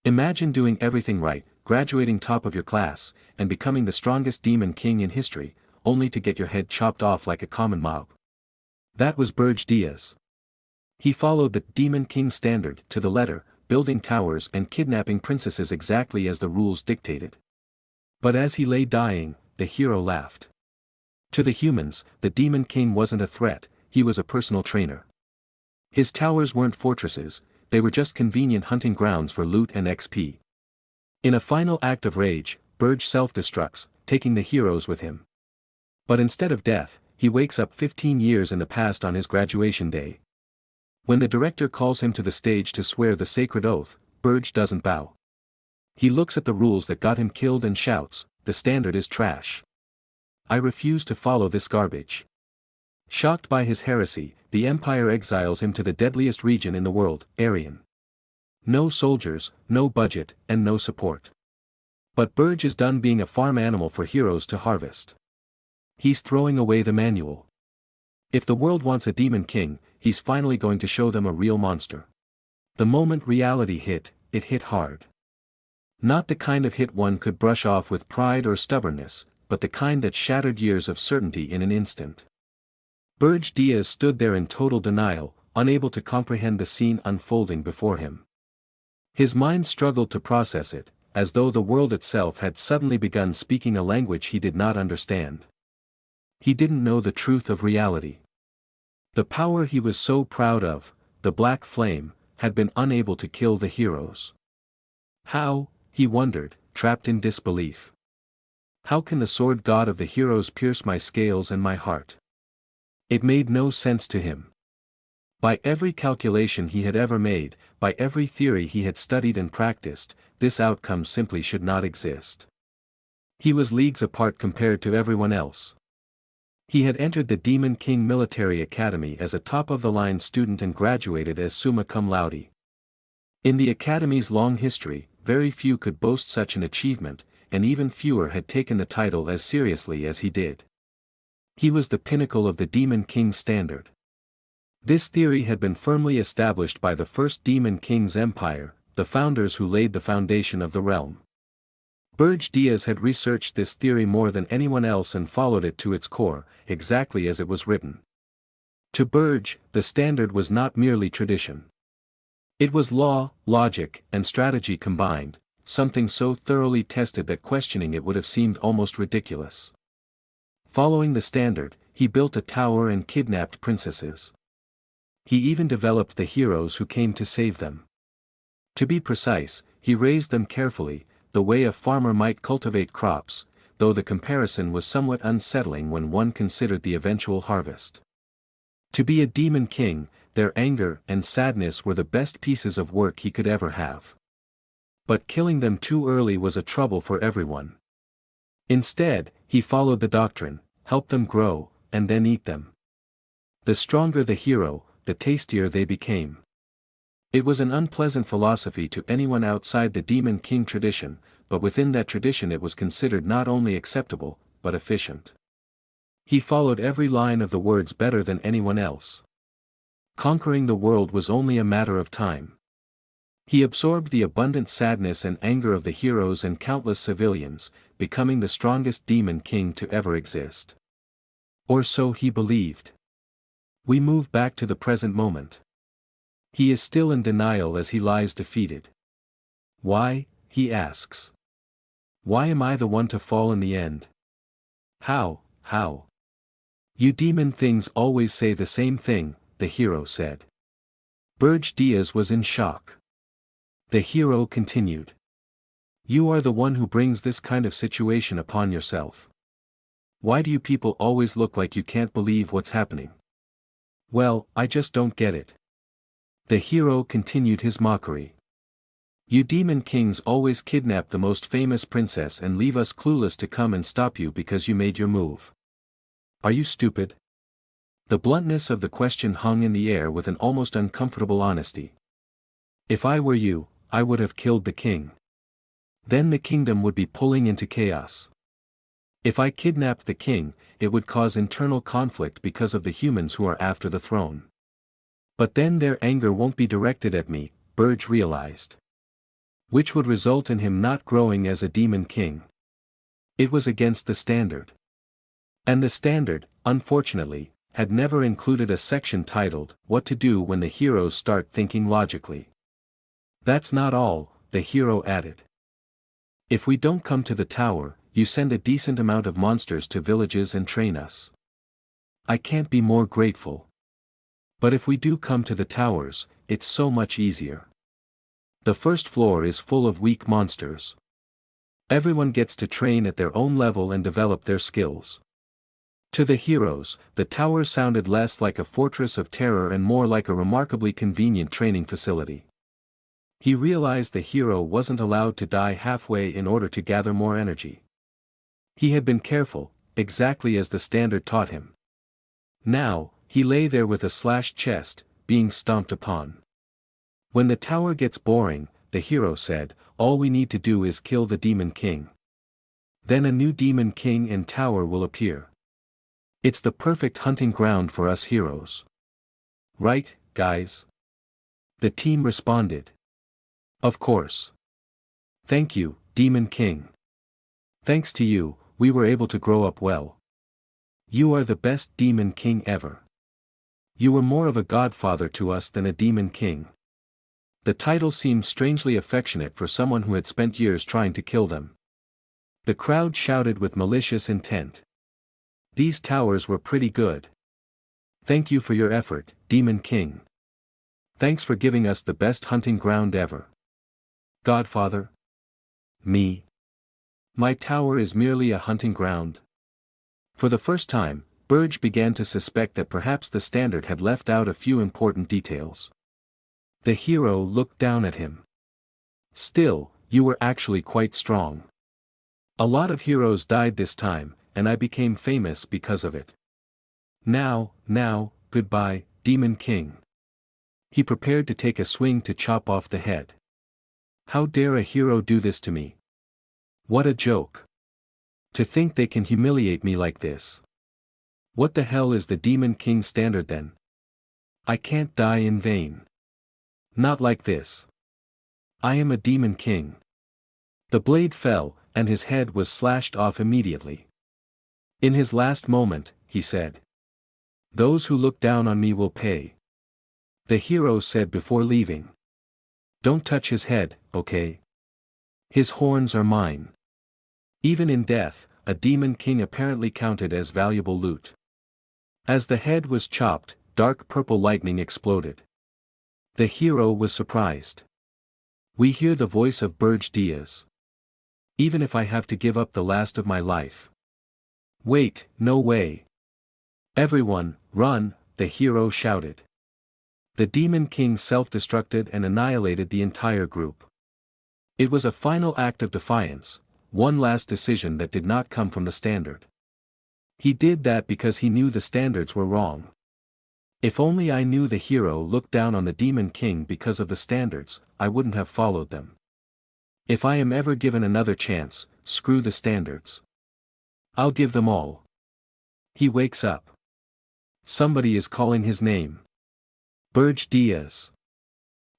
Imagine doing everything right, graduating top of your class, and becoming the strongest demon king in history, only to get your head chopped off like a common mob. That was Berje Deias. He followed the demon king standard to the letter, building towers and kidnapping princesses exactly as the rules dictated. But as he lay dying, the hero laughed. To the humans, the demon king wasn't a threat, he was a personal trainer. His towers weren't fortresses, they were just convenient hunting grounds for loot and XP. In a final act of rage, Berje self-destructs, taking the heroes with him. But instead of death, he wakes up 15 years in the past on his graduation day. When the director calls him to the stage to swear the sacred oath, Berje doesn't bow. He looks at the rules that got him killed and shouts, "The standard is trash. I refuse to follow this garbage." Shocked by his heresy, the Empire exiles him to the deadliest region in the world, Arian. No soldiers, no budget, and no support. But Berje is done being a farm animal for heroes to harvest. He's throwing away the manual. If the world wants a demon king, he's finally going to show them a real monster. The moment reality hit, it hit hard. Not the kind of hit one could brush off with pride or stubbornness, but the kind that shattered years of certainty in an instant. Berje Deias stood there in total denial, unable to comprehend the scene unfolding before him. His mind struggled to process it, as though the world itself had suddenly begun speaking a language he did not understand. He didn't know the truth of reality. The power he was so proud of, the black flame, had been unable to kill the heroes. How, he wondered, trapped in disbelief. How can the sword god of the heroes pierce my scales and my heart? It made no sense to him. By every calculation he had ever made, by every theory he had studied and practiced, this outcome simply should not exist. He was leagues apart compared to everyone else. He had entered the Demon King Military Academy as a top-of-the-line student and graduated as summa cum laude. In the Academy's long history, very few could boast such an achievement, and even fewer had taken the title as seriously as he did. He was the pinnacle of the Demon King standard. This theory had been firmly established by the first Demon King's empire, the founders who laid the foundation of the realm. Berje Deias had researched this theory more than anyone else and followed it to its core, exactly as it was written. To Berje, the standard was not merely tradition. It was law, logic, and strategy combined, something so thoroughly tested that questioning it would have seemed almost ridiculous. Following the standard, he built a tower and kidnapped princesses. He even developed the heroes who came to save them. To be precise, he raised them carefully, the way a farmer might cultivate crops, though the comparison was somewhat unsettling when one considered the eventual harvest. To be a demon king, their anger and sadness were the best pieces of work he could ever have. But killing them too early was a trouble for everyone. Instead, he followed the doctrine, help them grow, and then eat them. The stronger the hero, the tastier they became. It was an unpleasant philosophy to anyone outside the Demon King tradition, but within that tradition it was considered not only acceptable, but efficient. He followed every line of the words better than anyone else. Conquering the world was only a matter of time. He absorbed the abundant sadness and anger of the heroes and countless civilians, becoming the strongest demon king to ever exist. Or so he believed. We move back to the present moment. He is still in denial as he lies defeated. Why, he asks. Why am I the one to fall in the end? How? You demon things always say the same thing, the hero said. Berje Deias was in shock. The hero continued. You are the one who brings this kind of situation upon yourself. Why do you people always look like you can't believe what's happening? Well, I just don't get it. The hero continued his mockery. You demon kings always kidnap the most famous princess and leave us clueless to come and stop you because you made your move. Are you stupid? The bluntness of the question hung in the air with an almost uncomfortable honesty. If I were you, I would have killed the king. Then the kingdom would be pulling into chaos. If I kidnapped the king, it would cause internal conflict because of the humans who are after the throne. But then their anger won't be directed at me, Berje realized. which would result in him not growing as a demon king. It was against the standard. And the standard, unfortunately, had never included a section titled, "What to do when the heroes start thinking logically." That's not all, the hero added. If we don't come to the tower, you send a decent amount of monsters to villages and train us. I can't be more grateful. But if we do come to the towers, it's so much easier. The first floor is full of weak monsters. Everyone gets to train at their own level and develop their skills. To the heroes, the tower sounded less like a fortress of terror and more like a remarkably convenient training facility. He realized the hero wasn't allowed to die halfway in order to gather more energy. He had been careful, exactly as the standard taught him. Now, he lay there with a slashed chest, being stomped upon. When the tower gets boring, the hero said, all we need to do is kill the demon king. Then a new demon king and tower will appear. It's the perfect hunting ground for us heroes. Right, guys? The team responded. Of course. Thank you, Demon King. Thanks to you, we were able to grow up well. You are the best Demon King ever. You were more of a godfather to us than a Demon King. The title seemed strangely affectionate for someone who had spent years trying to kill them. The crowd shouted with malicious intent. These towers were pretty good. Thank you for your effort, Demon King. Thanks for giving us the best hunting ground ever. Godfather? Me? My tower is merely a hunting ground. For the first time, Berje began to suspect that perhaps the standard had left out a few important details. The hero looked down at him. Still, you were actually quite strong. A lot of heroes died this time, and I became famous because of it. Now, goodbye, Demon King. He prepared to take a swing to chop off the head. How dare a hero do this to me? What a joke. To think they can humiliate me like this. What the hell is the Demon King standard then? I can't die in vain. Not like this. I am a Demon King. The blade fell, and his head was slashed off immediately. In his last moment, he said. Those who look down on me will pay. The hero said before leaving. Don't touch his head, okay? His horns are mine. Even in death, a Demon King apparently counted as valuable loot. As the head was chopped, dark purple lightning exploded. The hero was surprised. We hear the voice of Berje Deias. Even if I have to give up the last of my life. Wait, no way. Everyone, run, the hero shouted. The Demon King self-destructed and annihilated the entire group. It was a final act of defiance, one last decision that did not come from the standard. He did that because he knew the standards were wrong. If only I knew the hero looked down on the Demon King because of the standards, I wouldn't have followed them. If I am ever given another chance, screw the standards. I'll give them all. He wakes up. Somebody is calling his name. Berje Deias.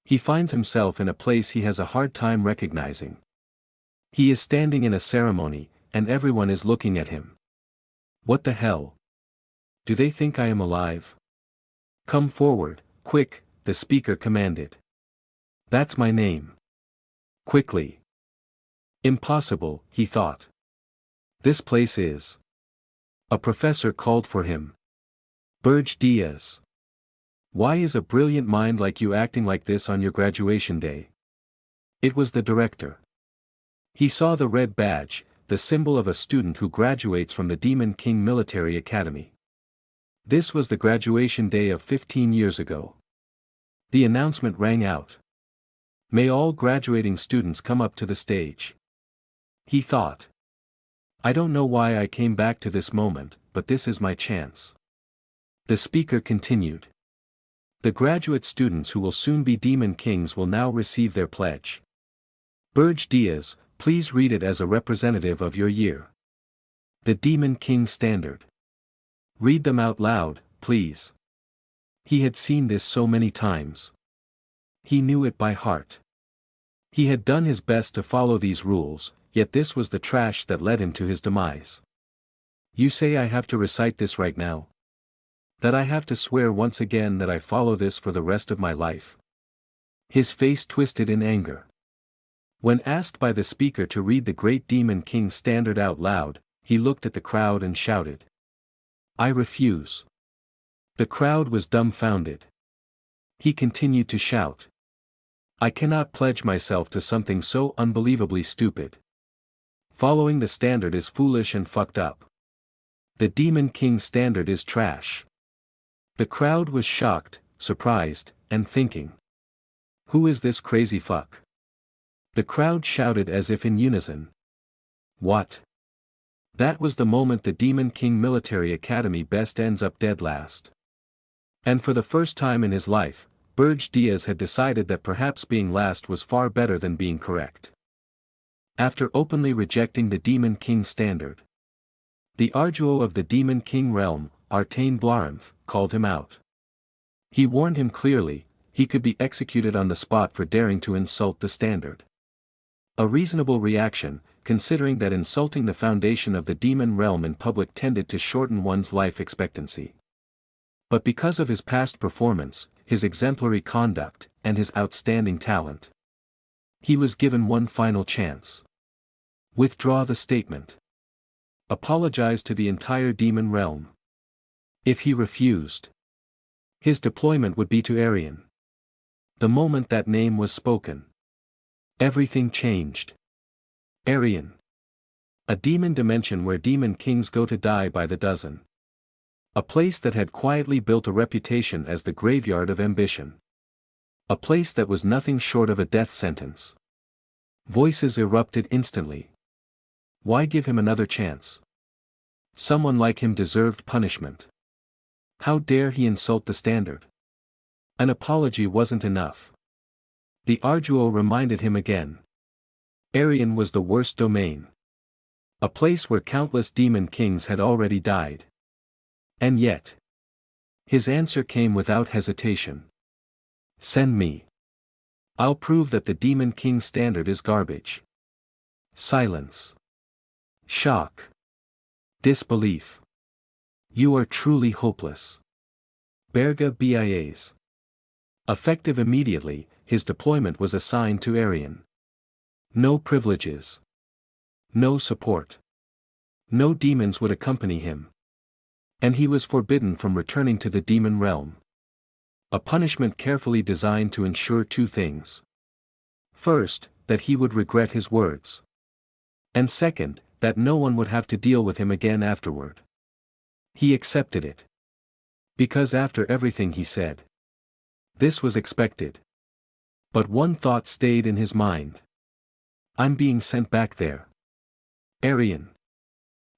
He finds himself in a place he has a hard time recognizing. He is standing in a ceremony, and everyone is looking at him. What the hell? Do they think I am alive? Come forward, quick, the speaker commanded. That's my name. Quickly. Impossible, he thought. This place is. A professor called for him. Berje Deias. Why is a brilliant mind like you acting like this on your graduation day? It was the director. He saw the red badge, the symbol of a student who graduates from the Demon King Military Academy. This was the graduation day of 15 years ago. The announcement rang out. May all graduating students come up to the stage. He thought. I don't know why I came back to this moment, but this is my chance. The speaker continued. The graduate students who will soon be Demon Kings will now receive their pledge. Berje Deias, please read it as a representative of your year. The Demon King Standard. Read them out loud, please. He had seen this so many times. He knew it by heart. He had done his best to follow these rules, yet this was the trash that led him to his demise. You say I have to recite this right now? That I have to swear once again that I follow this for the rest of my life? His face twisted in anger. When asked by the speaker to read the Great Demon King standard out loud, he looked at the crowd and shouted, "I refuse." The crowd was dumbfounded. He continued to shout, "I cannot pledge myself to something so unbelievably stupid. Following the standard is foolish and fucked up. The Demon King standard is trash." The crowd was shocked, surprised, and thinking, "Who is this crazy fuck?" The crowd shouted as if in unison, "What?" That was the moment the Demon King Military Academy best ends up dead last. And for the first time in his life, Berje Deias had decided that perhaps being last was far better than being correct. After openly rejecting the Demon King standard, the Arduo of the Demon King realm, Artane Blaranth, called him out. He warned him clearly, he could be executed on the spot for daring to insult the standard. A reasonable reaction, considering that insulting the foundation of the demon realm in public tended to shorten one's life expectancy. But because of his past performance, his exemplary conduct, and his outstanding talent, he was given one final chance. Withdraw the statement. Apologize to the entire demon realm. If he refused, his deployment would be to Aryan. The moment that name was spoken, everything changed. Aryan. A demon dimension where demon kings go to die by the dozen. A place that had quietly built a reputation as the graveyard of ambition. A place that was nothing short of a death sentence. Voices erupted instantly. Why give him another chance? Someone like him deserved punishment. How dare he insult the standard? An apology wasn't enough. The Arduo reminded him again. Aryan was the worst domain. A place where countless demon kings had already died. And yet, his answer came without hesitation. Send me. I'll prove that the Demon King standard is garbage. Silence. Shock. Disbelief. You are truly hopeless. Berje Deias. Effective immediately, his deployment was assigned to Aryan. No privileges. No support. No demons would accompany him. And he was forbidden from returning to the demon realm. A punishment carefully designed to ensure two things. First, that he would regret his words. And second, that no one would have to deal with him again afterward. He accepted it. Because after everything he said, this was expected. But one thought stayed in his mind. I'm being sent back there. Aryan.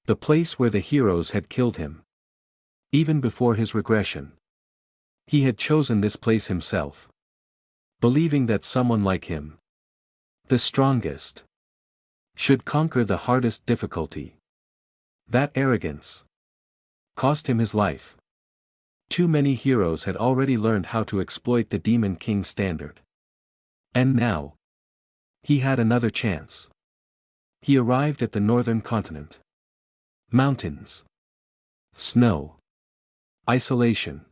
The place where the heroes had killed him. Even before his regression. He had chosen this place himself. Believing that someone like him, the strongest, should conquer the hardest difficulty. That arrogance cost him his life. Too many heroes had already learned how to exploit the Demon King standard. And now, he had another chance. He arrived at the northern continent. Mountains. Snow. Isolation.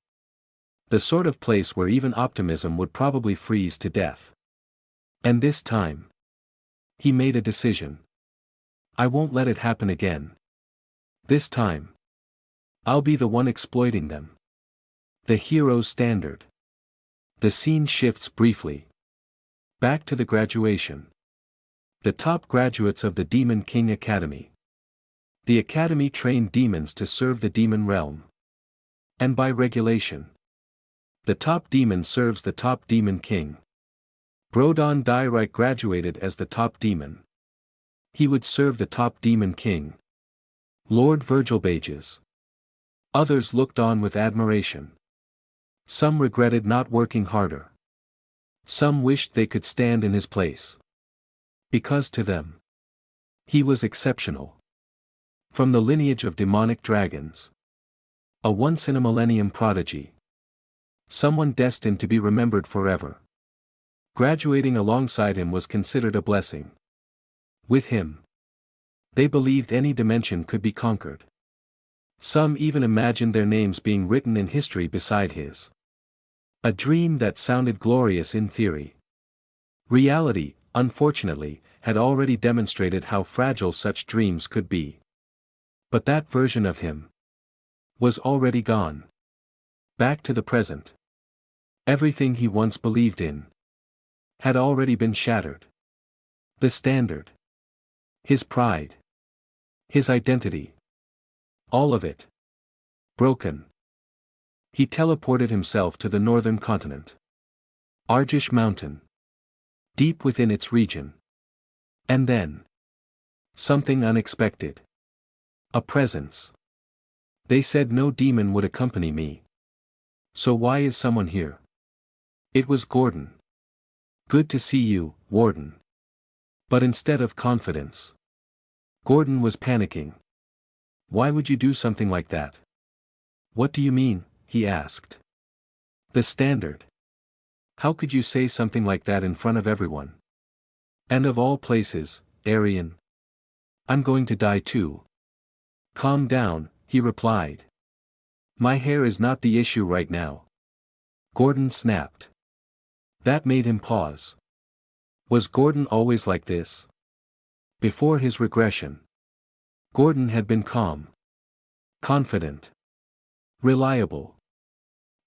The sort of place where even optimism would probably freeze to death. And this time, he made a decision. I won't let it happen again. This time, I'll be the one exploiting them. The hero's standard. The scene shifts briefly. Back to the graduation. The top graduates of the Demon King Academy. The academy trained demons to serve the demon realm. And by regulation, the top demon serves the top demon king. Brodon Dyrite graduated as the top demon. He would serve the top demon king, Lord Virgil Bages. Others looked on with admiration. Some regretted not working harder. Some wished they could stand in his place. Because to them, he was exceptional. From the lineage of demonic dragons. A once-in-a-millennium prodigy. Someone destined to be remembered forever. Graduating alongside him was considered a blessing. With him, they believed any dimension could be conquered. Some even imagined their names being written in history beside his. A dream that sounded glorious in theory. Reality, unfortunately, had already demonstrated how fragile such dreams could be. But that version of him was already gone. Back to the present. Everything he once believed in had already been shattered. The standard. His pride. His identity. All of it. Broken. He teleported himself to the northern continent. Arjish Mountain. Deep within its region. And then. Something unexpected. A presence. They said no demon would accompany me. So why is someone here? It was Gordon. Good to see you, Warden. But instead of confidence, Gordon was panicking. Why would you do something like that? What do you mean? He asked. The standard. How could you say something like that in front of everyone? And of all places, Aryan. I'm going to die too. Calm down, he replied. My hair is not the issue right now. Gordon snapped. That made him pause. Was Gordon always like this? Before his regression, Gordon had been calm, confident, reliable.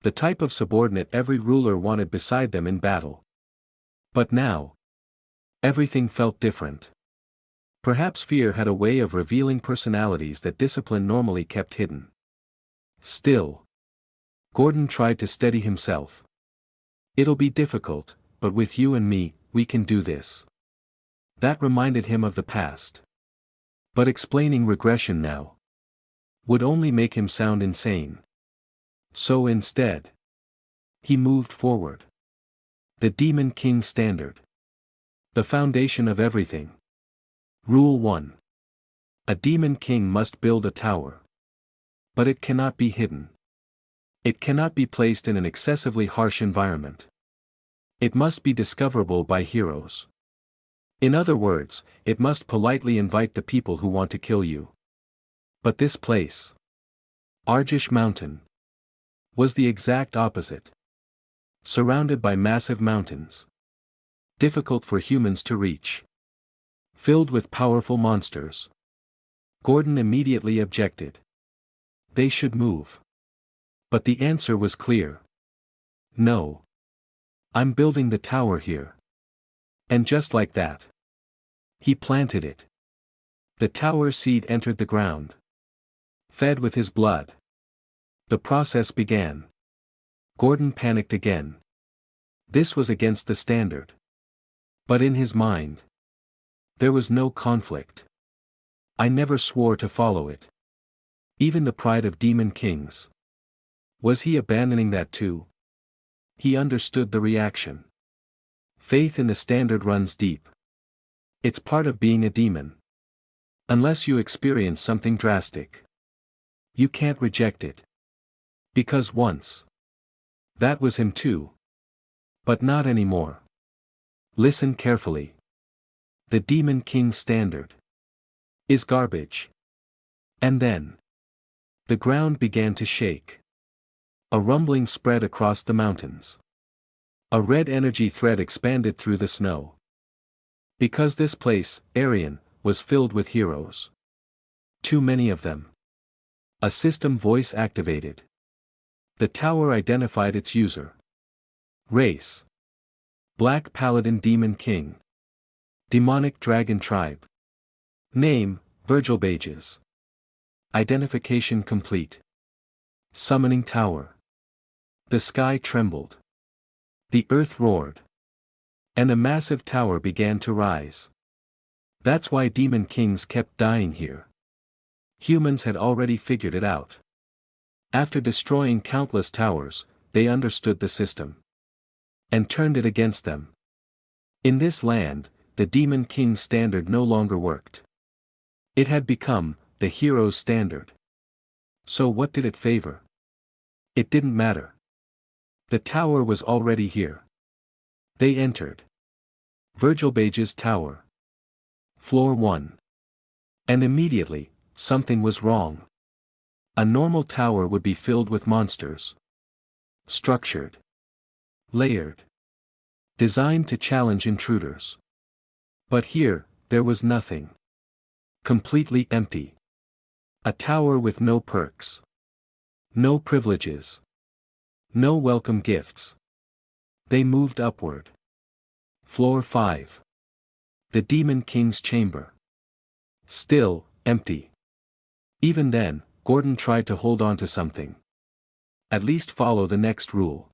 The type of subordinate every ruler wanted beside them in battle. But now, everything felt different. Perhaps fear had a way of revealing personalities that discipline normally kept hidden. Still, Gordon tried to steady himself. It'll be difficult, but with you and me, we can do this. That reminded him of the past. But explaining regression now would only make him sound insane. So instead, he moved forward. The Demon King Standard. The foundation of everything. Rule 1. A Demon King must build a tower. But it cannot be hidden. It cannot be placed in an excessively harsh environment. It must be discoverable by heroes. In other words, it must politely invite the people who want to kill you. But this place, Arjish Mountain, was the exact opposite. Surrounded by massive mountains. Difficult for humans to reach. Filled with powerful monsters. Gordon immediately objected. They should move. But the answer was clear. No. I'm building the tower here. And just like that, he planted it. The tower seed entered the ground. Fed with his blood. The process began. Gordon panicked again. This was against the standard. But in his mind, there was no conflict. I never swore to follow it. Even the pride of demon kings. Was he abandoning that too? He understood the reaction. Faith in the standard runs deep. It's part of being a demon. Unless you experience something drastic, you can't reject it. Because once, that was him too. But not anymore. Listen carefully. The Demon King Standard is garbage. And then, the ground began to shake. A rumbling spread across the mountains. A red energy thread expanded through the snow. Because this place, Aryan, was filled with heroes. Too many of them. A system voice activated. The tower identified its user. Race. Black Paladin Demon King. Demonic Dragon Tribe. Name, Berje Deias. Identification complete. Summoning Tower. The sky trembled. The earth roared. And a massive tower began to rise. That's why demon kings kept dying here. Humans had already figured it out. After destroying countless towers, they understood the system. And turned it against them. In this land, the Demon King Standard no longer worked. It had become the hero's standard. So what did it favor? It didn't matter. The tower was already here. They entered Virgil Bage's tower. Floor 1. And immediately, something was wrong. A normal tower would be filled with monsters. Structured. Layered. Designed to challenge intruders. But here, there was nothing. Completely empty. A tower with no perks. No privileges. No welcome gifts. They moved upward. Floor 5. The Demon King's chamber. Still, empty. Even then, Gordon tried to hold on to something. At least follow the next rule.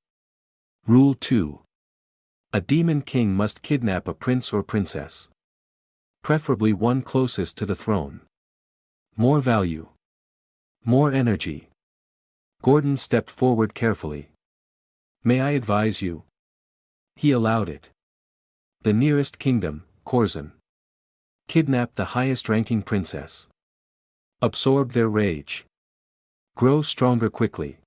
Rule 2. A Demon King must kidnap a prince or princess. Preferably one closest to the throne. More value. More energy. Gordon stepped forward carefully. May I advise you? He allowed it. The nearest kingdom, Corzin. Kidnap the highest-ranking princess. Absorb their rage. Grow stronger quickly.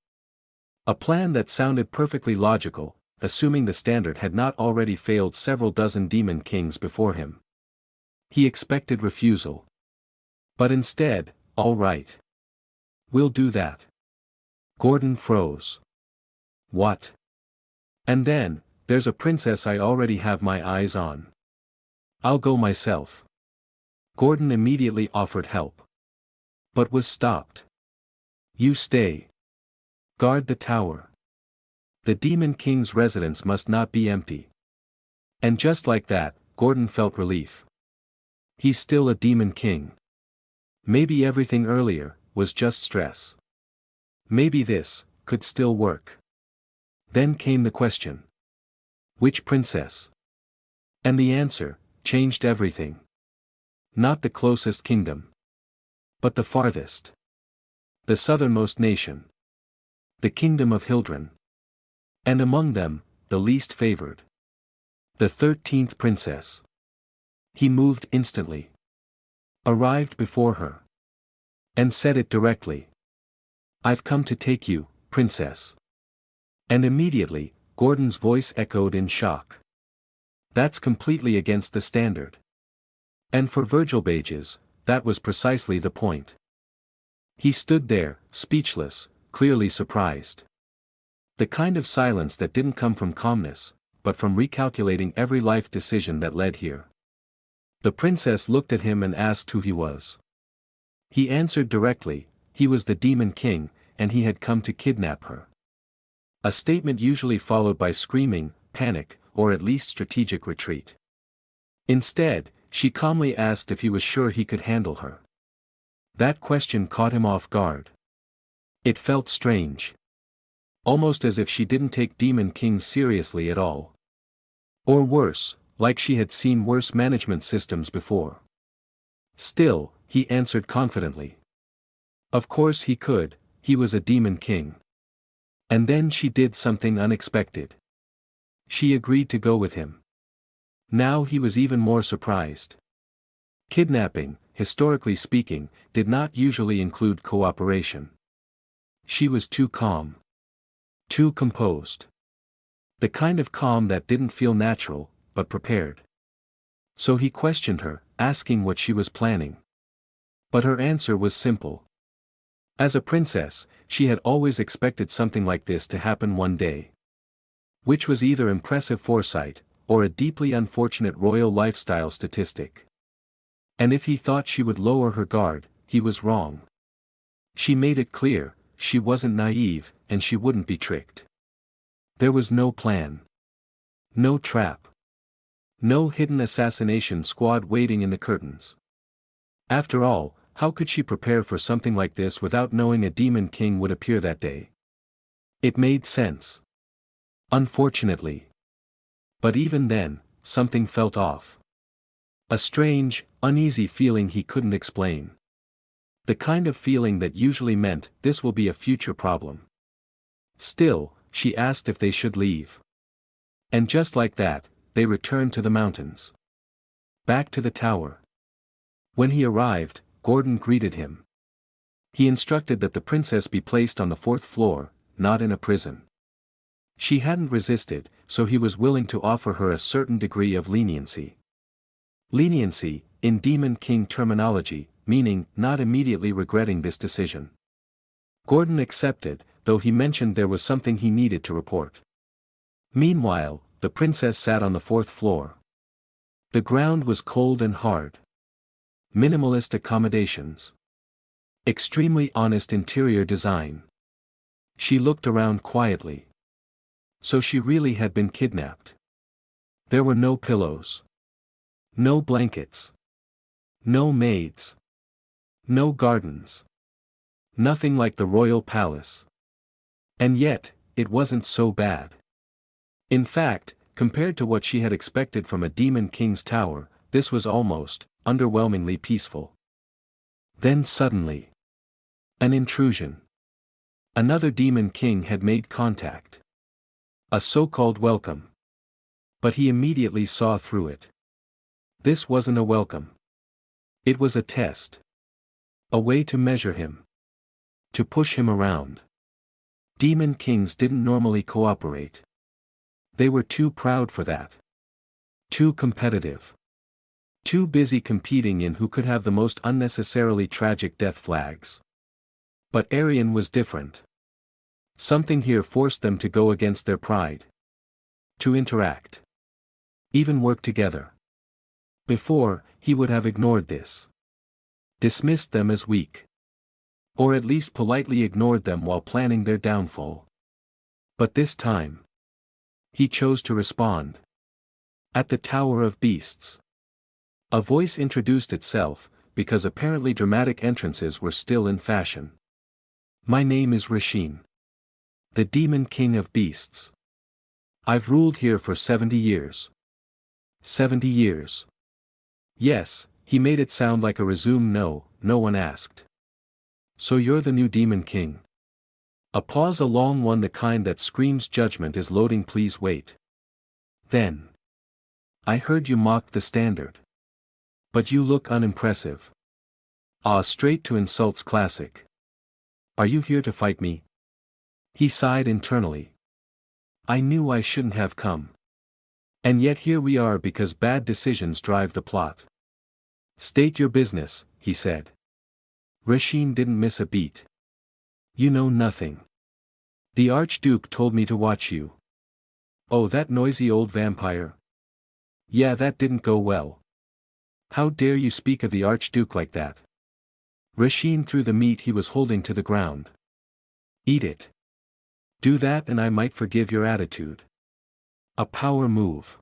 A plan that sounded perfectly logical, assuming the standard had not already failed several dozen demon kings before him. He expected refusal. But instead, all right. We'll do that. Gordon froze. What? And then, there's a princess I already have my eyes on. I'll go myself. Gordon immediately offered help. But was stopped. You stay. Guard the tower. The Demon King's residence must not be empty. And just like that, Gordon felt relief. He's still a Demon King. Maybe everything earlier was just stress. Maybe this could still work. Then came the question. Which princess? And the answer changed everything. Not the closest kingdom. But the farthest. The southernmost nation. The kingdom of Hildren. And among them, the least favored. The 13th princess. He moved instantly. Arrived before her. And said it directly. I've come to take you, princess. And immediately, Gordon's voice echoed in shock. That's completely against the standard. And for Virgil Bages, that was precisely the point. He stood there, speechless, clearly surprised. The kind of silence that didn't come from calmness, but from recalculating every life decision that led here. The princess looked at him and asked who he was. He answered directly, he was the Demon King, and he had come to kidnap her. A statement usually followed by screaming, panic, or at least strategic retreat. Instead, she calmly asked if he was sure he could handle her. That question caught him off guard. It felt strange. Almost as if she didn't take Demon Kings seriously at all. Or worse, like she had seen worse management systems before. Still, he answered confidently. Of course he could, he was a Demon King. And then she did something unexpected. She agreed to go with him. Now he was even more surprised. Kidnapping, historically speaking, did not usually include cooperation. She was too calm. Too composed. The kind of calm that didn't feel natural, but prepared. So he questioned her, asking what she was planning. But her answer was simple. As a princess, she had always expected something like this to happen one day. Which was either impressive foresight, or a deeply unfortunate royal lifestyle statistic. And if he thought she would lower her guard, he was wrong. She made it clear, she wasn't naive, and she wouldn't be tricked. There was no plan. No trap. No hidden assassination squad waiting in the curtains. After all, how could she prepare for something like this without knowing a Demon King would appear that day? It made sense. Unfortunately. But even then, something felt off. A strange, uneasy feeling he couldn't explain. The kind of feeling that usually meant this will be a future problem. Still, she asked if they should leave. And just like that, they returned to the mountains. Back to the tower. When he arrived, Gordon greeted him. He instructed that the princess be placed on the 4th floor, not in a prison. She hadn't resisted, so he was willing to offer her a certain degree of leniency. Leniency, in Demon King terminology, meaning not immediately regretting this decision. Gordon accepted, though he mentioned there was something he needed to report. Meanwhile, the princess sat on the fourth floor. The ground was cold and hard. Minimalist accommodations. Extremely honest interior design. She looked around quietly. So she really had been kidnapped. There were no pillows. No blankets. No maids. No gardens. Nothing like the royal palace. And yet, it wasn't so bad. In fact, compared to what she had expected from a Demon King's tower, this was almost, underwhelmingly peaceful. Then suddenly, an intrusion. Another Demon King had made contact. A so-called welcome. But he immediately saw through it. This wasn't a welcome. It was a test. A way to measure him. To push him around. Demon Kings didn't normally cooperate. They were too proud for that. Too competitive. Too busy competing in who could have the most unnecessarily tragic death flags. But Arian was different. Something here forced them to go against their pride. To interact. Even work together. Before, he would have ignored this. Dismissed them as weak. Or at least politely ignored them while planning their downfall. But this time, he chose to respond. At the Tower of Beasts. A voice introduced itself, because apparently dramatic entrances were still in fashion. My name is Rasheen. The Demon King of Beasts. I've ruled here for 70 years. 70 years. Yes, he made it sound like a resume. No one asked. So you're the new Demon King. A pause, a long one, the kind that screams judgment is loading, please wait. Then. I heard you mocked the standard. But you look unimpressive. Ah, straight to insults classic. Are you here to fight me? He sighed internally. I knew I shouldn't have come. And yet here we are because bad decisions drive the plot. State your business, he said. Rasheen didn't miss a beat. You know nothing. The Archduke told me to watch you. Oh, that noisy old vampire. Yeah, that didn't go well. How dare you speak of the Archduke like that? Rasheen threw the meat he was holding to the ground. Eat it. Do that and I might forgive your attitude. A power move.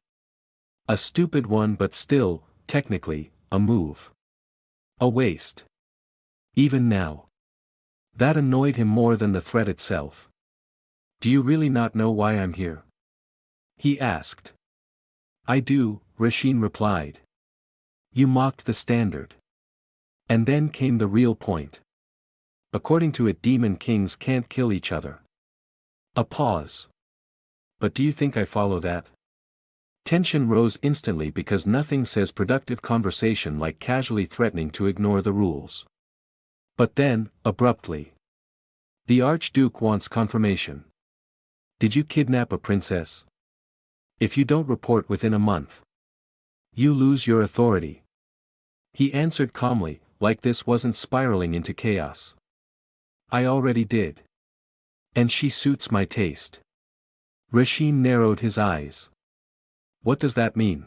A stupid one, but still, technically, a move. A waste. Even now. That annoyed him more than the threat itself. Do you really not know why I'm here? He asked. I do, Rasheen replied. You mocked the standard. And then came the real point. According to it, Demon Kings can't kill each other. A pause. But do you think I follow that? Tension rose instantly because nothing says productive conversation like casually threatening to ignore the rules. But then, abruptly. The Archduke wants confirmation. Did you kidnap a princess? If you don't report within a month, you lose your authority. He answered calmly, like this wasn't spiraling into chaos. I already did. And she suits my taste. Rasheen narrowed his eyes. What does that mean?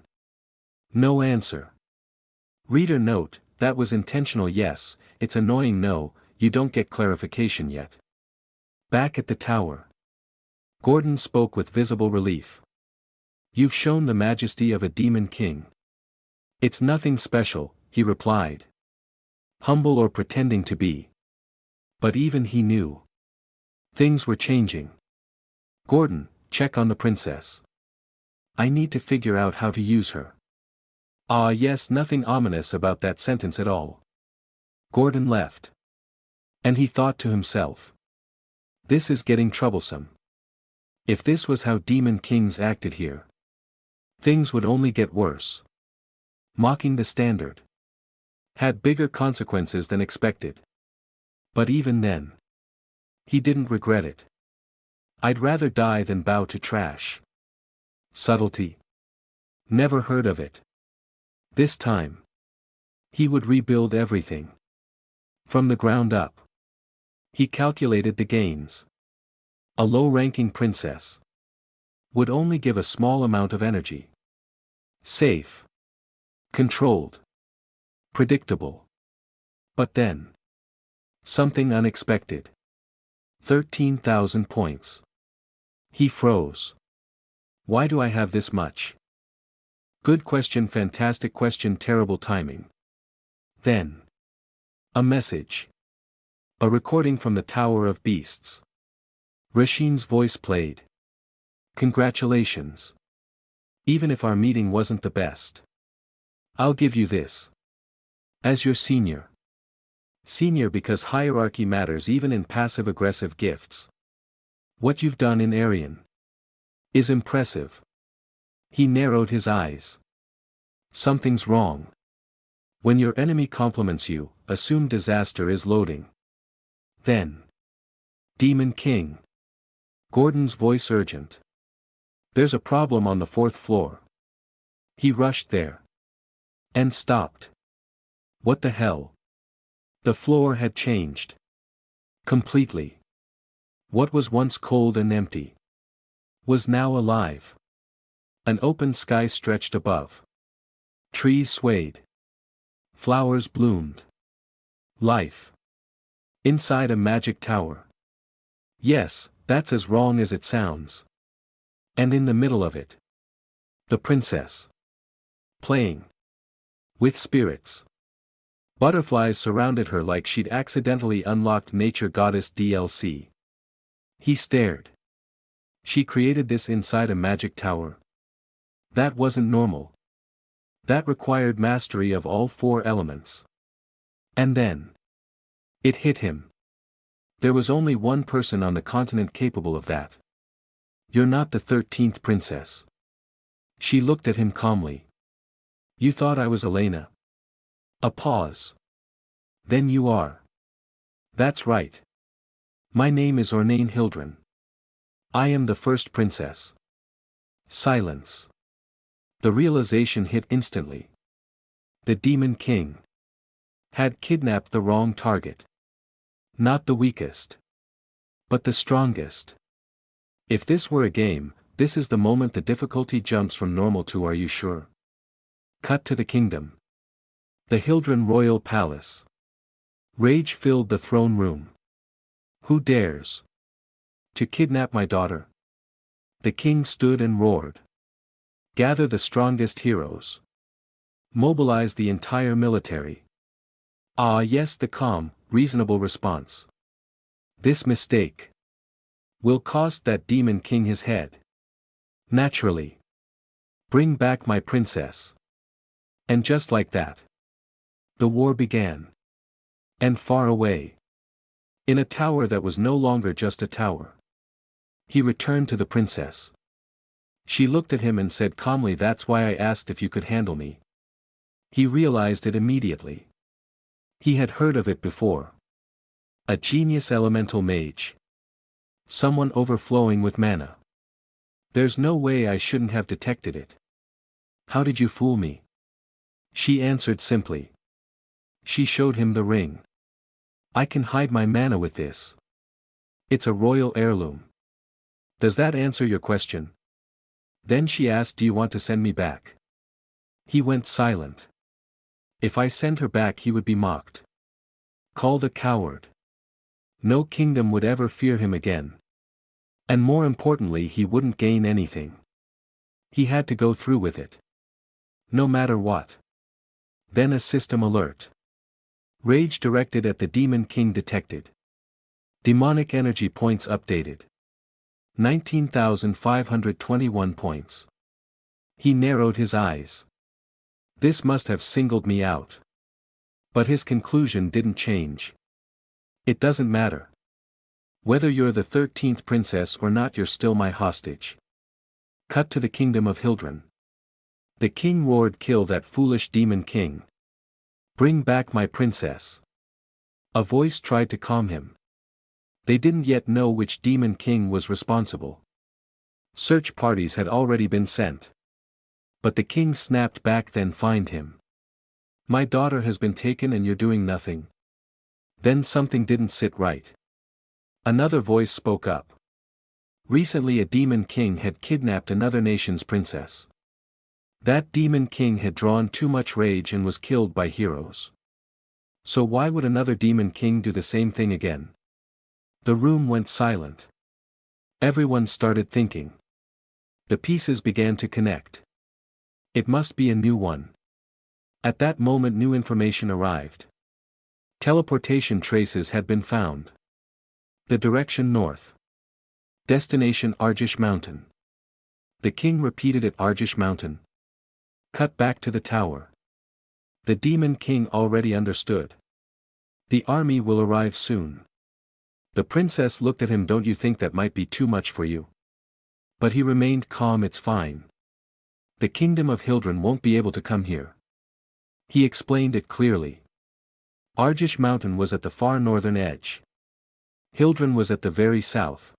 No answer. Reader note, that was intentional. Yes, it's annoying. No, you don't get clarification yet. Back at the tower. Gordon spoke with visible relief. You've shown the majesty of a Demon King. It's nothing special, he replied. Humble or pretending to be. But even he knew. Things were changing. Gordon, check on the princess. I need to figure out how to use her. Ah yes, nothing ominous about that sentence at all. Gordon left. And he thought to himself. This is getting troublesome. If this was how Demon Kings acted here, things would only get worse. Mocking the standard had bigger consequences than expected. But even then, he didn't regret it. I'd rather die than bow to trash. Subtlety. Never heard of it. This time. He would rebuild everything. From the ground up. He calculated the gains. A low-ranking princess would only give a small amount of energy. Safe. Controlled. Predictable. But then. Something unexpected. 13,000 points. He froze. Why do I have this much? Good question, fantastic question, terrible timing. Then. A message. A recording from the Tower of Beasts. Rashin's voice played. Congratulations. Even if our meeting wasn't the best. I'll give you this. As your senior. Senior because hierarchy matters even in passive-aggressive gifts. What you've done in Aryan is impressive. He narrowed his eyes. Something's wrong. When your enemy compliments you, assume disaster is loading. Then. Demon King. Gordon's voice urgent. There's a problem on the 4th floor. He rushed there. And stopped. What the hell? The floor had changed. Completely. What was once cold and empty was now alive. An open sky stretched above. Trees swayed. Flowers bloomed. Life. Inside a magic tower. Yes, that's as wrong as it sounds. And in the middle of it. The princess. Playing. With spirits. Butterflies surrounded her like she'd accidentally unlocked Nature Goddess DLC. He stared. She created this inside a magic tower. That wasn't normal. That required mastery of all 4 elements. And then. It hit him. There was only one person on the continent capable of that. You're not the 13th princess. She looked at him calmly. You thought I was Elena. A pause. Then you are. That's right. My name is Ornane Hildren. I am the first princess. Silence. The realization hit instantly. The Demon King had kidnapped the wrong target. Not the weakest. But the strongest. If this were a game, this is the moment the difficulty jumps from normal to are you sure? Cut to the kingdom. The Hildren Royal Palace. Rage filled the throne room. Who dares to kidnap my daughter? The king stood and roared. Gather the strongest heroes. Mobilize the entire military. Ah yes, the calm, reasonable response. This mistake will cost that demon king his head. Naturally. Bring back my princess. And just like that. The war began. And far away. In a tower that was no longer just a tower. He returned to the princess. She looked at him and said calmly, that's why I asked if you could handle me. He realized it immediately. He had heard of it before. A genius elemental mage. Someone overflowing with mana. There's no way I shouldn't have detected it. How did you fool me? She answered simply. She showed him the ring. I can hide my mana with this. It's a royal heirloom. Does that answer your question? Then she asked, do you want to send me back? He went silent. If I send her back he would be mocked. Called a coward. No kingdom would ever fear him again. And more importantly, he wouldn't gain anything. He had to go through with it. No matter what. Then a system alert. Rage directed at the Demon King detected. Demonic energy points updated. 19,521 points. He narrowed his eyes. This must have singled me out. But his conclusion didn't change. It doesn't matter. Whether you're the 13th princess or not, you're still my hostage. Cut to the kingdom of Hildren. The king roared, kill that foolish demon king. Bring back my princess. A voice tried to calm him. They didn't yet know which demon king was responsible. Search parties had already been sent. But the king snapped back, then find him. My daughter has been taken and you're doing nothing. Then something didn't sit right. Another voice spoke up. Recently a demon king had kidnapped another nation's princess. That demon king had drawn too much rage and was killed by heroes. So why would another demon king do the same thing again? The room went silent. Everyone started thinking. The pieces began to connect. It must be a new one. At that moment new information arrived. Teleportation traces had been found. The direction north. Destination Arjish Mountain. The king repeated it, Arjish Mountain. Cut back to the tower. The demon king already understood. The army will arrive soon. The princess looked at him, don't you think that might be too much for you? But he remained calm, it's fine. The kingdom of Hildren won't be able to come here. He explained it clearly. Arjish Mountain was at the far northern edge. Hildren was at the very south.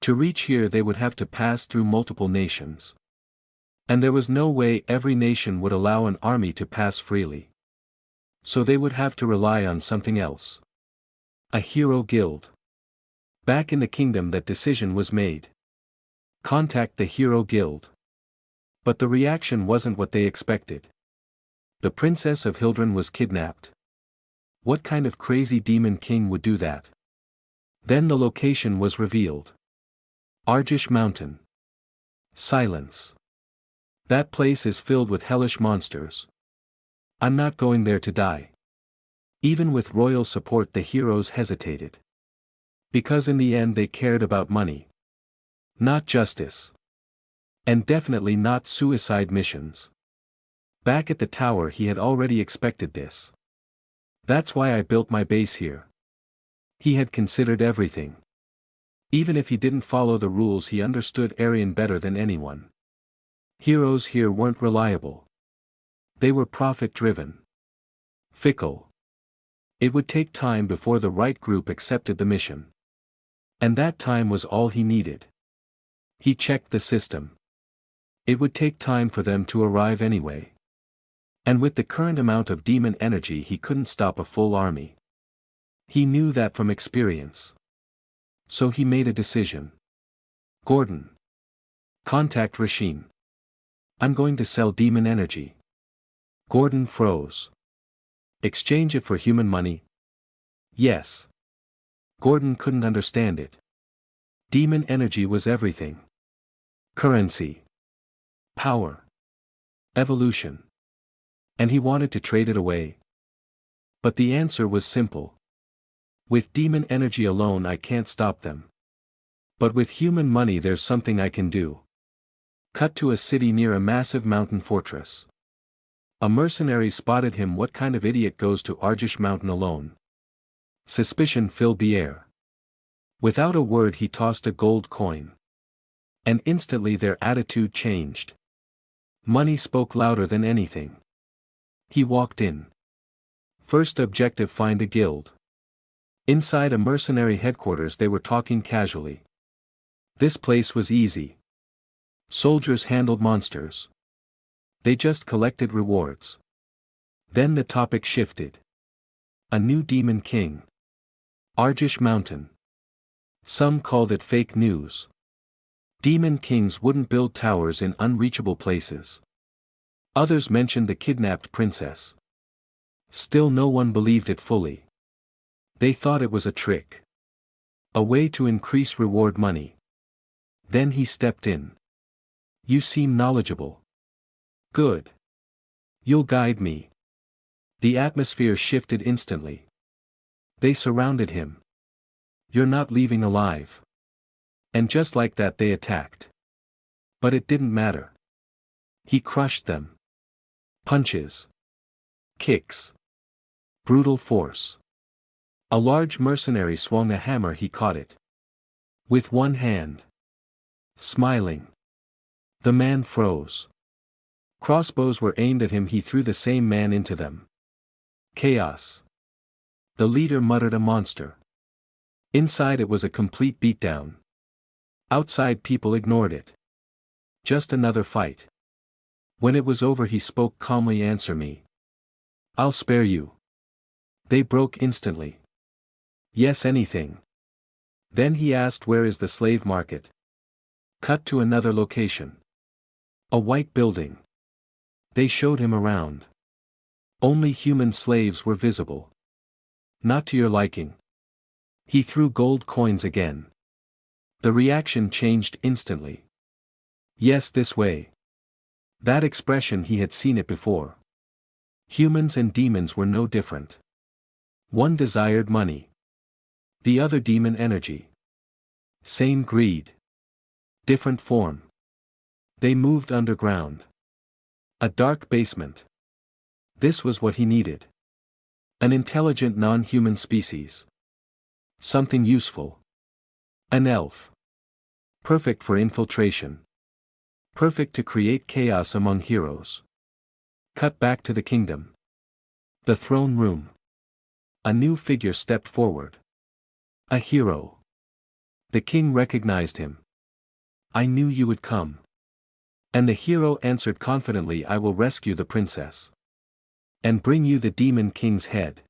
To reach here they would have to pass through multiple nations. And there was no way every nation would allow an army to pass freely. So they would have to rely on something else. A hero guild. Back in the kingdom that decision was made. Contact the hero guild. But the reaction wasn't what they expected. The princess of Hildren was kidnapped. What kind of crazy demon king would do that? Then the location was revealed. Arjish Mountain. Silence. That place is filled with hellish monsters. I'm not going there to die. Even with royal support the heroes hesitated. Because in the end they cared about money. Not justice. And definitely not suicide missions. Back at the tower he had already expected this. That's why I built my base here. He had considered everything. Even if he didn't follow the rules he understood Aryan better than anyone. Heroes here weren't reliable. They were profit-driven. Fickle. It would take time before the right group accepted the mission. And that time was all he needed. He checked the system. It would take time for them to arrive anyway. And with the current amount of demon energy he couldn't stop a full army. He knew that from experience. So he made a decision. Gordon. Contact Rasheen. I'm going to sell demon energy. Gordon froze. Exchange it for human money? Yes. Gordon couldn't understand it. Demon energy was everything. Currency. Power. Evolution. And he wanted to trade it away. But the answer was simple. With demon energy alone I can't stop them. But with human money there's something I can do. Cut to a city near a massive mountain fortress. A mercenary spotted him. What kind of idiot goes to Arjish Mountain alone? Suspicion filled the air. Without a word he tossed a gold coin. And instantly their attitude changed. Money spoke louder than anything. He walked in. First objective, find a guild. Inside a mercenary headquarters they were talking casually. This place was easy. Soldiers handled monsters. They just collected rewards. Then the topic shifted. A new demon king. Arjish Mountain. Some called it fake news. Demon kings wouldn't build towers in unreachable places. Others mentioned the kidnapped princess. Still no one believed it fully. They thought it was a trick. A way to increase reward money. Then he stepped in. You seem knowledgeable. Good. You'll guide me. The atmosphere shifted instantly. They surrounded him. You're not leaving alive. And just like that they attacked. But it didn't matter. He crushed them. Punches. Kicks. Brutal force. A large mercenary swung a hammer. He caught it. With one hand. Smiling. The man froze. Crossbows were aimed at him. He threw the same man into them. Chaos. The leader muttered, a monster. Inside it was a complete beatdown. Outside people ignored it. Just another fight. When it was over he spoke calmly, answer me. I'll spare you. They broke instantly. Yes, anything. Then he asked, where is the slave market? Cut to another location. A white building. They showed him around. Only human slaves were visible. Not to your liking. He threw gold coins again. The reaction changed instantly. Yes, this way. That expression, he had seen it before. Humans and demons were no different. One desired money. The other demon energy. Same greed. Different form. They moved underground. A dark basement. This was what he needed. An intelligent non-human species. Something useful. An elf. Perfect for infiltration. Perfect to create chaos among heroes. Cut back to the kingdom. The throne room. A new figure stepped forward. A hero. The king recognized him. I knew you would come. And the hero answered confidently, I will rescue the princess. And bring you the demon king's head.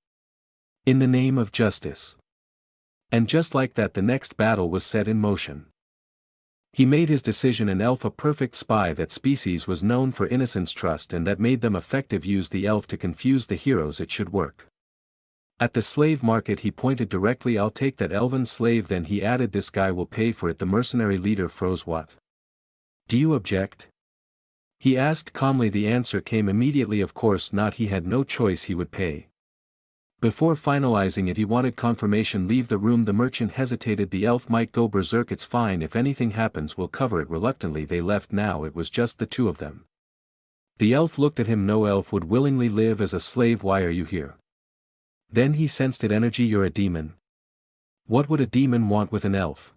In the name of justice. And just like that, the next battle was set in motion. He made his decision. An elf, a perfect spy. That species was known for innocence, trust, and that made them effective. Used the elf to confuse the heroes. It should work. At the slave market he pointed directly. I'll take that elven slave. Then he added, this guy will pay for it. The mercenary leader froze. What? Do you object? He asked calmly. The answer came immediately, of course not. He had no choice, he would pay. Before finalizing it he wanted confirmation. Leave the room. The merchant hesitated. The elf might go berserk. It's fine, if anything happens we'll cover it. Reluctantly they left. Now it was just the two of them. The elf looked at him. No elf would willingly live as a slave. Why are you here? Then he sensed it. Energy. You're a demon. What would a demon want with an elf?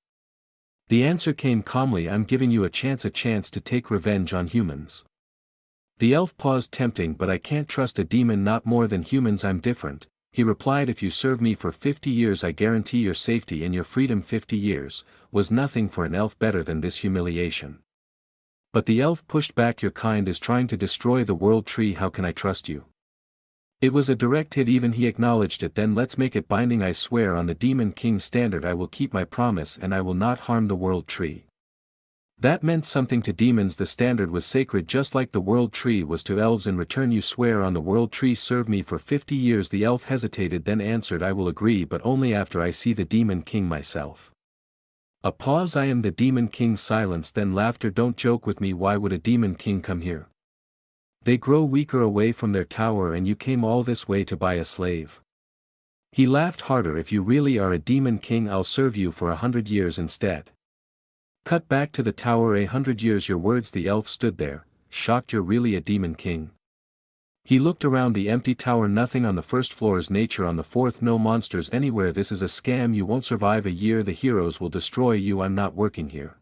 The answer came calmly. I'm giving you a chance to take revenge on humans. The elf paused. Tempting, but I can't trust a demon. Not more than humans. I'm different. He replied, if you serve me for 50 years I guarantee your safety and your freedom. 50 years was nothing for an elf. Better than this humiliation. But the elf pushed back. Your kind is trying to destroy the world tree. How can I trust you? It was a direct hit. Even he acknowledged it. Then let's make it binding. I swear on the demon king's standard I will keep my promise and I will not harm the world tree. That meant something to demons. The standard was sacred, just like the world tree was to elves. In return you swear on the world tree. Serve me for 50 years. The elf hesitated, then answered, I will agree, but only after I see the demon king myself. A pause. I am the demon king. Silence, then laughter. Don't joke with me. Why would a demon king come here? They grow weaker away from their tower, and you came all this way to buy a slave. He laughed harder. If you really are a demon king I'll serve you for 100 years instead. Cut back to the tower. 100 years. Your words. The elf stood there, shocked. You're really a demon king? He looked around the empty tower. Nothing on the first floors. Nature on the fourth. No monsters anywhere. This is a scam. You won't survive a year. The heroes will destroy you. I'm not working here.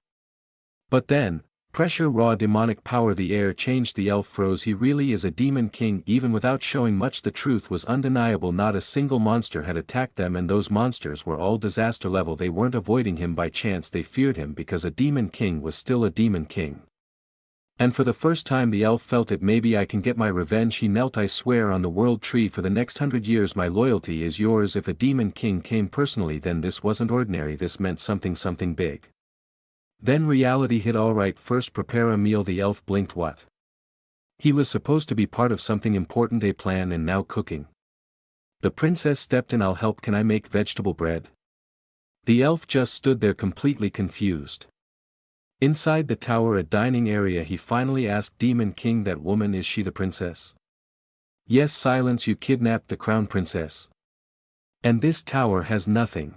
But then, pressure, raw demonic power. The air changed. The elf froze. He really is a demon king. Even without showing much the truth was undeniable. Not a single monster had attacked them, and those monsters were all disaster level. They weren't avoiding him by chance. They feared him because a demon king was still a demon king. And for the first time the elf felt it. Maybe I can get my revenge. He knelt. I swear on the world tree for the next 100 years my loyalty is yours. If a demon king came personally then this wasn't ordinary. This meant something big. Then reality hit. All right, first prepare a meal. The elf blinked. What? He was supposed to be part of something important. A plan, and now cooking. The princess stepped in. I'll help. Can I make vegetable bread? The elf just stood there completely confused. Inside the tower, a dining area, he finally asked, Demon King, that woman, is she the princess? Yes. Silence. You kidnapped the crown princess. And this tower has nothing.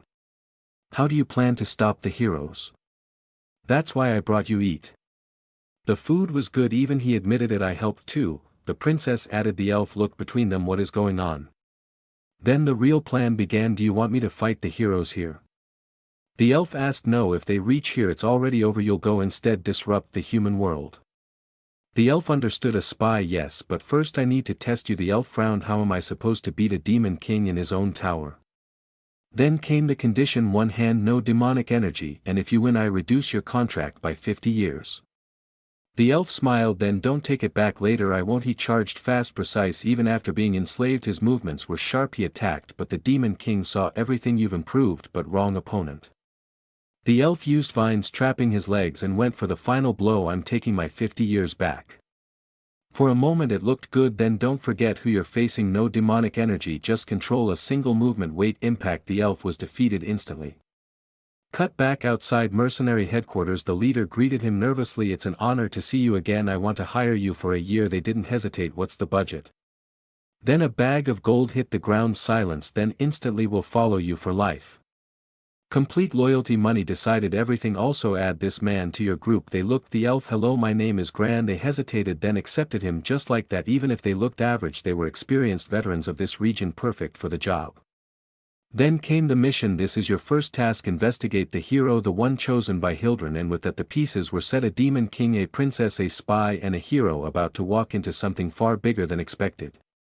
How do you plan to stop the heroes? That's why I brought you. Eat. The food was good. Even he admitted it. I helped too, the princess added. The elf looked between them. What is going on? Then the real plan began. Do you want me to fight the heroes here? The elf asked. No, if they reach here it's already over. You'll go instead, disrupt the human world. The elf understood. A spy, yes, but first I need to test you. The elf frowned. How am I supposed to beat a demon king in his own tower? Then came the condition: 1 hand no demonic energy, and if you win I reduce your contract by 50 years. The elf smiled. Then don't take it back later, I won't. He charged fast, precise, even after being enslaved his movements were sharp. He attacked, but the Demon King saw everything. You've improved, but wrong opponent. The elf used vines trapping his legs and went for the final blow. I'm taking my 50 years back. For a moment it looked good. Then don't forget who you're facing. No demonic energy, just control a single movement. Wait, impact. The elf was defeated instantly. Cut back outside mercenary headquarters. The leader greeted him nervously. It's an honor to see you again. I want to hire you for a year. They didn't hesitate. What's the budget? Then a bag of gold hit the ground. Silence. Then instantly will follow you for life. Complete loyalty. Money decided everything. Also add this man to your group. They looked the elf. Hello, my name is Gran. They hesitated, then accepted him just like that. Even if they looked average, they were experienced veterans of this region, perfect for the job. Then came the mission. This is your first task. Investigate the hero, the one chosen by Hildren, and with that the pieces were set: a demon king, a princess, a spy, and a hero about to walk into something far bigger than expected.